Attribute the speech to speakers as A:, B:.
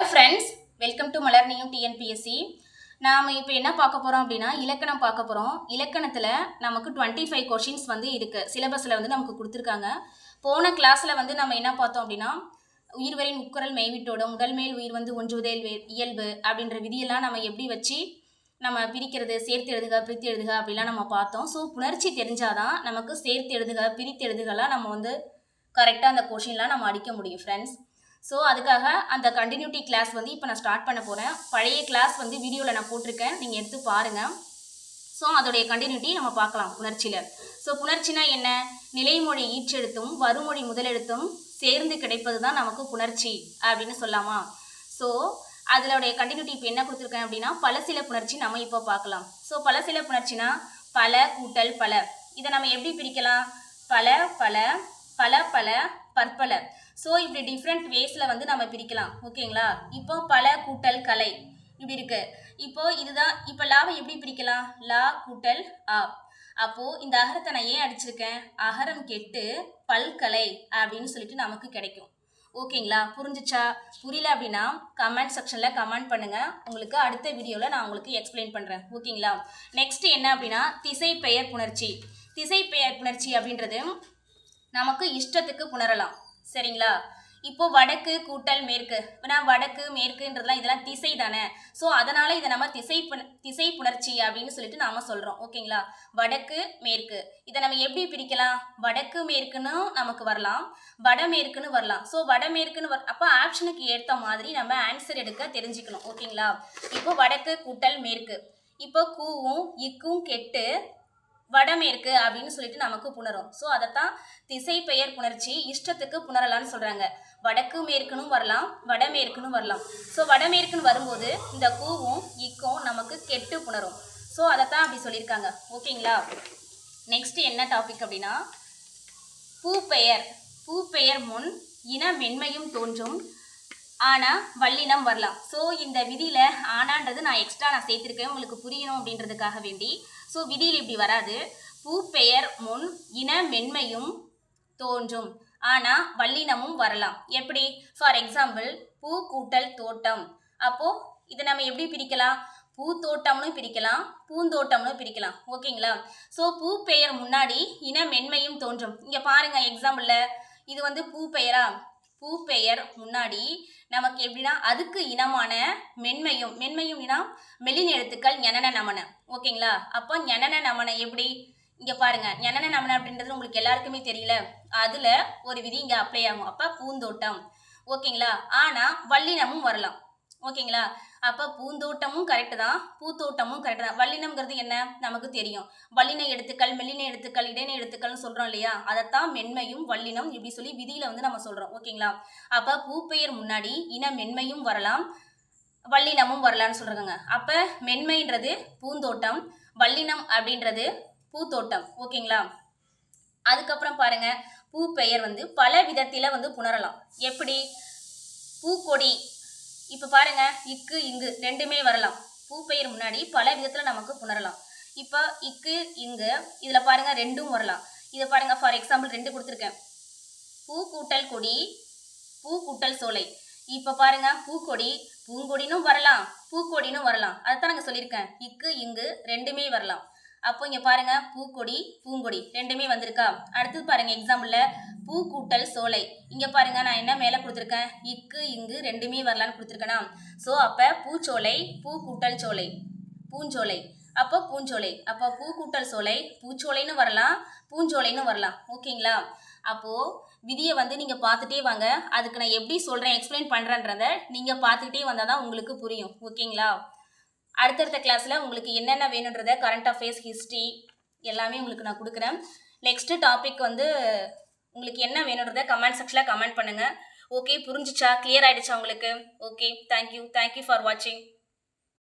A: Friends, welcome to மலர்னியும் TNPSC. நாம் இப்போ என்ன பார்க்க போகிறோம் அப்படின்னா இலக்கணம் பார்க்க போகிறோம். இலக்கணத்தில் நமக்கு 25 கொஷின்ஸ் வந்து இருக்குது. சிலபஸில் வந்து நமக்கு கொடுத்துருக்காங்க. போன கிளாஸில் வந்து நம்ம என்ன பார்த்தோம் அப்படின்னா உயிர்வரின் உட்குரல் மெய்விட்டோட முதல்மேல் உயிர் வந்து ஒன்றுவதேல் இயல்பு அப்படின்ற விதியெல்லாம் நம்ம எப்படி வச்சு நம்ம பிரிக்கிறது, சேர்த்து எழுதுக, பிரித்து எழுதுக அப்படிலாம் நம்ம பார்த்தோம். ஸோ புணர்ச்சி தெரிஞ்சாதான் நமக்கு சேர்த்து எழுதுக, பிரித்து எழுதுகலாம் நம்ம வந்து கரெக்டாக அந்த கொஷின்லாம் நம்ம அடிக்க முடியும் ஃப்ரெண்ட்ஸ். ஸோ அதுக்காக அந்த கண்டினியூட்டி கிளாஸ் வந்து இப்போ நான் ஸ்டார்ட் பண்ண போகிறேன். பழைய கிளாஸ் வந்து வீடியோவில் நான் போட்டிருக்கேன், நீங்கள் எடுத்து பாருங்கள். ஸோ அதோடைய கண்டினியூட்டி நம்ம பார்க்கலாம் புணர்ச்சியில். ஸோ புணர்ச்சினா என்ன? நிலைமொழி ஈற்றெழுத்தும் வருமொழி முதலெழுத்தும் சேர்ந்து கிடைப்பது தான் நமக்கு புணர்ச்சி அப்படின்னு சொல்லாமா? ஸோ அதனுடைய கண்டினியூட்டி இப்போ என்ன கொடுத்துருக்கேன் அப்படின்னா பலசில புணர்ச்சி நம்ம இப்போ பார்க்கலாம். ஸோ பலசில புணர்ச்சினா பல கூட்டல் பல. இதை நம்ம எப்படி பிரிக்கலாம்? பல பல, பல பல, பற்பல. ஸோ இப்படி டிஃப்ரெண்ட் வேஸில் வந்து நம்ம பிரிக்கலாம். ஓகேங்களா? இப்போ பல கூட்டல் கலை இப்படி இருக்கு. இப்போ இதுதான். இப்போ லாவை எப்படி பிரிக்கலாம்? லா கூட்டல் ஆ. அப்போது இந்த அகரத்தை நான் ஏன் அடிச்சிருக்கேன்? அகரம் கெட்டு பல்கலை அப்படின்னு சொல்லிட்டு நமக்கு கிடைக்கும். ஓகேங்களா? புரிஞ்சிச்சா? புரியல அப்படின்னா கமெண்ட் செக்ஷனில் கமெண்ட் பண்ணுங்கள். உங்களுக்கு அடுத்த வீடியோவில் நான் உங்களுக்கு எக்ஸ்பிளைன் பண்ணுறேன். ஓகேங்களா? நெக்ஸ்ட் என்ன அப்படின்னா திசை பெயர் புணர்ச்சி. திசை பெயர் புணர்ச்சி அப்படின்றது நமக்கு இஷ்டத்துக்கு புணரலாம். சரிங்களா? இப்போ வடக்கு கூட்டல் மேற்கு. நான் வடக்கு மேற்குன்றதுலாம் இதெல்லாம் திசை தானே. ஸோ அதனால் இதை நம்ம திசை புணர்ச்சி அப்படின்னு சொல்லிட்டு நாம் சொல்கிறோம். ஓகேங்களா? வடக்கு மேற்கு இதை நம்ம எப்படி பிரிக்கலாம்? வடக்கு மேற்குன்னு நமக்கு வரலாம், வடமேற்குன்னு வரலாம். ஸோ வடமேற்குன்னு அப்போ ஆப்ஷனுக்கு ஏற்ற மாதிரி நம்ம ஆன்சர் எடுக்க தெரிஞ்சுக்கணும். ஓகேங்களா? இப்போ வடக்கு கூட்டல் மேற்கு. இப்போ கூவும் இக்கும் கெட்டு வடமேற்கு அப்படின்னு சொல்லிட்டு நமக்கு புணரும். ஸோ அதைத்தான் திசை பெயர் புணர்ச்சி. இஷ்டத்துக்கு புணரலான்னு சொல்கிறாங்க. வடக்கு மேற்குன்னு வரலாம், வடமேற்குன்னு வரலாம். ஸோ வடமேற்குன்னு வரும்போது இந்த கூவும் இக்கும் நமக்கு கெட்டு புணரும். ஸோ அதைத்தான் அப்படி சொல்லியிருக்காங்க. ஓகேங்களா? நெக்ஸ்ட் என்ன டாபிக் அப்படின்னா பூப்பெயர். பூப்பெயர் முன் இன மென்மையும் தோன்றும், ஆனால் வல்லினம் வரலாம். ஸோ இந்த விதியில் ஆனான்றது நான் எக்ஸ்ட்ரா சேர்த்துருக்கேன் உங்களுக்கு புரியணும் அப்படின்றதுக்காக வேண்டி. ஸோ விதியில் இப்படி வராது. பூப்பெயர் முன் இன மென்மையும் தோன்றும், ஆனால் வல்லினமும் வரலாம். எப்படி? ஃபார் எக்ஸாம்பிள் பூ கூட்டல் தோட்டம். அப்போது இதை நம்ம எப்படி பிரிக்கலாம்? பூத்தோட்டம்னு பிரிக்கலாம், பூந்தோட்டம்னு பிரிக்கலாம். ஓகேங்களா? ஸோ பூப்பெயர் முன்னாடி இன மென்மையும் தோன்றும். இங்கே பாருங்கள் எக்ஸாம்பிளில் இது வந்து பூப்பெயரா? பூப்பெயர் முன்னாடி நமக்கு எப்படின்னா அதுக்கு இனமான மென்மையும். மென்மையும்னா மெல்லின எழுத்துக்கள் ஞனன நமன. ஓகேங்களா? அப்போ ஞனன நமன எப்படி? இங்கே பாருங்கள், ஞனன நமன அப்படின்றது உங்களுக்கு எல்லாருக்குமே தெரியல. அதில் ஒரு விதி இங்கே அப்ளை ஆகும். அப்போ பூந்தோட்டம். ஓகேங்களா? ஆனால் வல்லினமும் வரலாம். ஓகேங்களா? அப்போ பூந்தோட்டமும் கரெக்டு தான், பூத்தோட்டமும் கரெக்டு தான். வல்லினம்ங்கிறது என்ன நமக்கு தெரியும். வல்லின எழுத்துக்கள், மெல்லின எழுத்துக்கள், இடையின எழுத்துக்கள்னு சொல்கிறோம் இல்லையா? அதைத்தான் மென்மையும் வல்லினம் இப்படி சொல்லி விதியில் வந்து நம்ம சொல்கிறோம். ஓகேங்களா? அப்போ பூப்பெயர் முன்னாடி இன மென்மையும் வரலாம், வல்லினமும் வரலான்னு சொல்கிறாங்க. அப்போ மென்மைன்றது பூந்தோட்டம், வல்லினம் அப்படின்றது பூத்தோட்டம். ஓகேங்களா? அதுக்கப்புறம் பாருங்க, பூப்பெயர் வந்து பல விதத்தில் வந்து புணரலாம். எப்படி? பூக்கொடி. இப்போ பாருங்க, இக்கு இங்கு ரெண்டுமே வரலாம். பூப்பெயர் முன்னாடி பல விதத்தில் நமக்கு புணரலாம். இப்போ இக்கு இங்கு இதில் பாருங்க ரெண்டும் வரலாம். இதை பாருங்க, ஃபார் எக்ஸாம்பிள் 2 கொடுத்துருக்கேன். பூ கூட்டல் கொடி, பூ கூட்டல் சோலை. இப்போ பாருங்க, பூக்கொடி பூங்கொடினும் வரலாம், பூக்கொடினும் வரலாம். அதைத்தான் நாங்கள் சொல்லியிருக்கேன். இக்கு இங்கு ரெண்டுமே வரலாம். அப்போ இங்கே பாருங்க, பூக்கொடி பூங்கொடி ரெண்டுமே வந்திருக்கா? அடுத்தது பாருங்க எக்ஸாம்பிளில் பூ கூட்டல் சோலை. இங்கே பாருங்க, நான் என்ன மேலே கொடுத்துருக்கேன்? இக்கு இங்கு ரெண்டுமே வரலான்னு கொடுத்துருக்கேனா? ஸோ அப்போ பூச்சோலை, பூ கூட்டல் சோலை, பூஞ்சோலை. அப்போ பூஞ்சோலை. அப்போ பூ கூட்டல் சோலை பூச்சோலைன்னு வரலாம், பூஞ்சோலைன்னு வரலாம். ஓகேங்களா? அப்போது விதியை வந்து நீங்கள் பார்த்துட்டே வாங்க. அதுக்கு நான் எப்படி சொல்கிறேன், எக்ஸ்பிளைன் பண்ணுறேன்றதை நீங்கள் பார்த்துக்கிட்டே வந்தால் தான் உங்களுக்கு புரியும். ஓகேங்களா? அடுத்தடுத்த கிளாஸில் உங்களுக்கு என்னென்ன வேணுன்றதை கரண்ட் அஃபேர்ஸ், ஹிஸ்ட்ரி எல்லாமே உங்களுக்கு நான் கொடுக்குறேன். நெக்ஸ்ட்டு டாபிக் வந்து உங்களுக்கு என்ன வேணுன்றதை கமெண்ட் செக்ஷனில் கமெண்ட் பண்ணுங்கள். ஓகே, புரிஞ்சிச்சா? கிளியர் ஆகிடுச்சா உங்களுக்கு? ஓகே, தேங்க்யூ ஃபார் வாட்சிங்.